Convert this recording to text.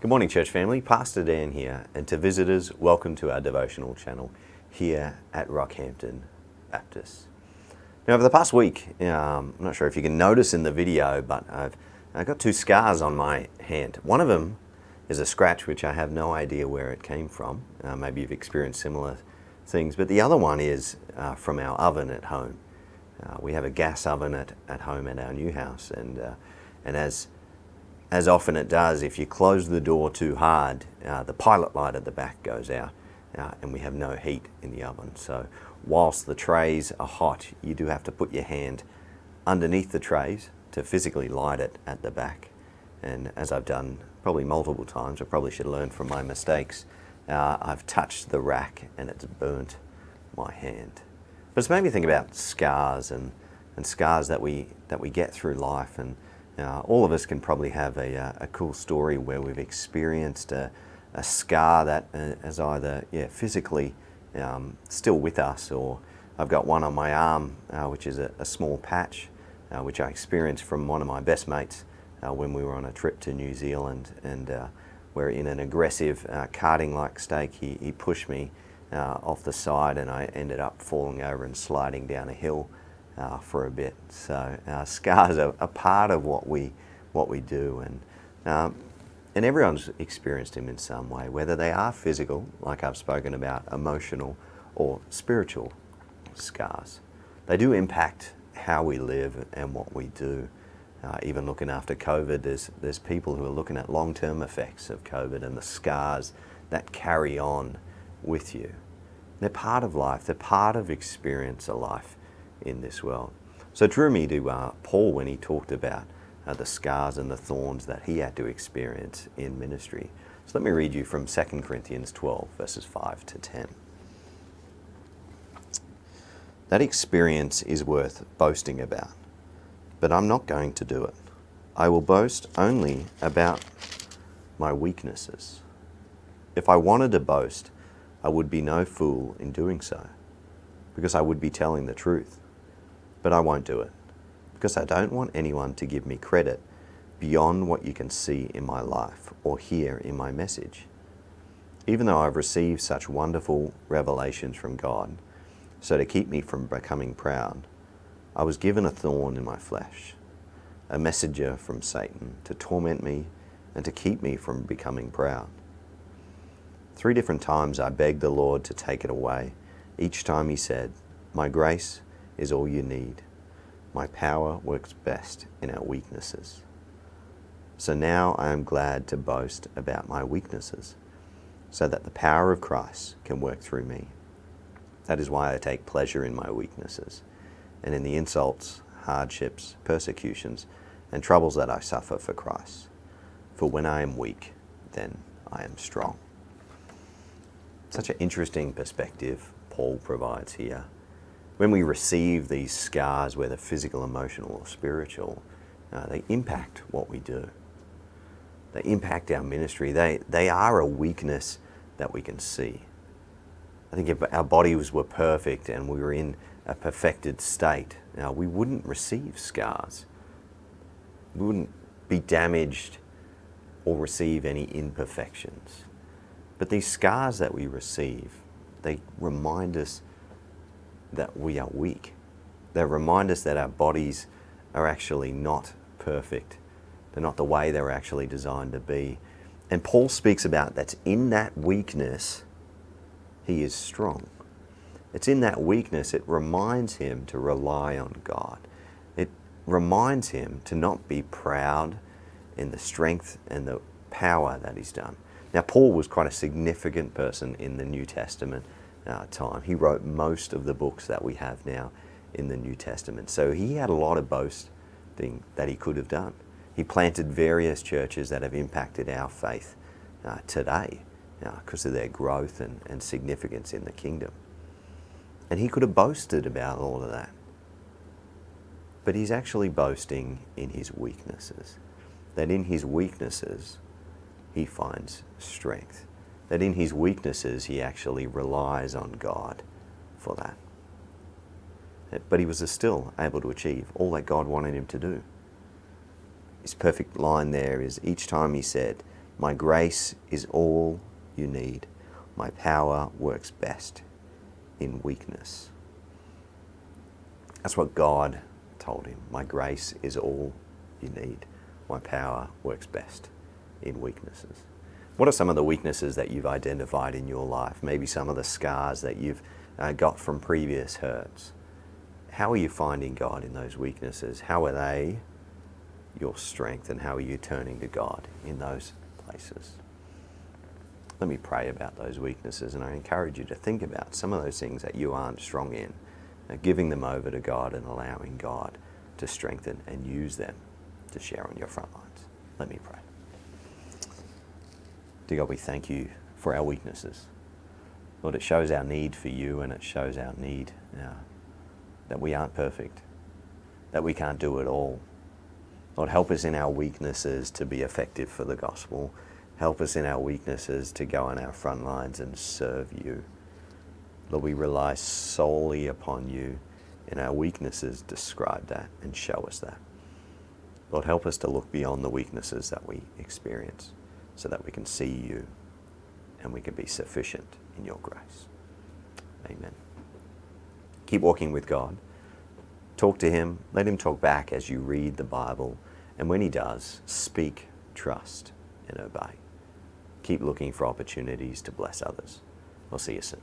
Good morning, church family. Pastor Dan here, and to visitors, welcome to our devotional channel here at Rockhampton Baptist. Now, over the past week, I'm not sure if you can notice in the video, but I've got two scars on my hand. One of them is a scratch, which I have no idea where it came from. Maybe you've experienced similar things, but the other one is from our oven at home. We have a gas oven at home at our new house, and as often it does, if you close the door too hard, the pilot light at the back goes out and we have no heat in the oven. So whilst the trays are hot, you do have to put your hand underneath the trays to physically light it at the back. And as I've done probably multiple times, I probably should learn from my mistakes, I've touched the rack and it's burnt my hand. But it's made me think about scars and scars that we get through life. And all of us can probably have a cool story where we've experienced a scar that is either physically still with us, or I've got one on my arm which is a small patch which I experienced from one of my best mates when we were on a trip to New Zealand, and we're in an aggressive karting-like stake. He pushed me off the side and I ended up falling over and sliding down a hill for a bit. So scars are a part of what we do, and everyone's experienced them in some way, whether they are physical, like I've spoken about, emotional, or spiritual scars. They do impact how we live and what we do. Even looking after COVID, there's people who are looking at long-term effects of COVID and the scars that carry on with you. They're part of life. They're part of experience of life in this world. So it drew me to Paul when he talked about the scars and the thorns that he had to experience in ministry. So let me read you from 2 Corinthians 12, verses 5 to 10. That experience is worth boasting about, but I'm not going to do it. I will boast only about my weaknesses. If I wanted to boast, I would be no fool in doing so, because I would be telling the truth. But I won't do it, because I don't want anyone to give me credit beyond what you can see in my life or hear in my message. Even though I've received such wonderful revelations from God, so to keep me from becoming proud, I was given a thorn in my flesh, a messenger from Satan to torment me and to keep me from becoming proud. 3 different times I begged the Lord to take it away. Each time he said, "My grace is all you need. My power works best in our weaknesses." So now I am glad to boast about my weaknesses, so that the power of Christ can work through me. That is why I take pleasure in my weaknesses, and in the insults, hardships, persecutions, and troubles that I suffer for Christ. For when I am weak, then I am strong. Such an interesting perspective Paul provides here. When we receive these scars, whether physical, emotional, or spiritual, they impact what we do. They impact our ministry. They are a weakness that we can see. I think if our bodies were perfect and we were in a perfected state, we wouldn't receive scars. We wouldn't be damaged or receive any imperfections. But these scars that we receive, they remind us that we are weak. They remind us that our bodies are actually not perfect. They're not the way they're actually designed to be. And Paul speaks about that in that weakness, he is strong. It's in that weakness, it reminds him to rely on God. It reminds him to not be proud in the strength and the power that he's done. Now, Paul was quite a significant person in the New Testament time. He wrote most of the books that we have now in the New Testament. So he had a lot of boasting that he could have done. He planted various churches that have impacted our faith today because of their growth and significance in the kingdom. And he could have boasted about all of that. But he's actually boasting in his weaknesses. That in his weaknesses, he finds strength. That in his weaknesses, he actually relies on God for that. But he was still able to achieve all that God wanted him to do. His perfect line there is each time he said, My grace is all you need. My power works best in weakness. That's what God told him. My grace is all you need. My power works best in weaknesses. What are some of the weaknesses that you've identified in your life? Maybe some of the scars that you've got from previous hurts. How are you finding God in those weaknesses? How are they your strength, and how are you turning to God in those places? Let me pray about those weaknesses, and I encourage you to think about some of those things that you aren't strong in, giving them over to God and allowing God to strengthen and use them to share on your front lines. Let me pray. Dear God, we thank you for our weaknesses. Lord, it shows our need for you, and it shows our need that we aren't perfect, that we can't do it all. Lord, help us in our weaknesses to be effective for the gospel. Help us in our weaknesses to go on our front lines and serve you. Lord, we rely solely upon you. In our weaknesses, describe that and show us that. Lord, help us to look beyond the weaknesses that we experience so that we can see you and we can be sufficient in your grace. Amen. Keep walking with God. Talk to him. Let him talk back as you read the Bible. And when he does, speak, trust, and obey. Keep looking for opportunities to bless others. We'll see you soon.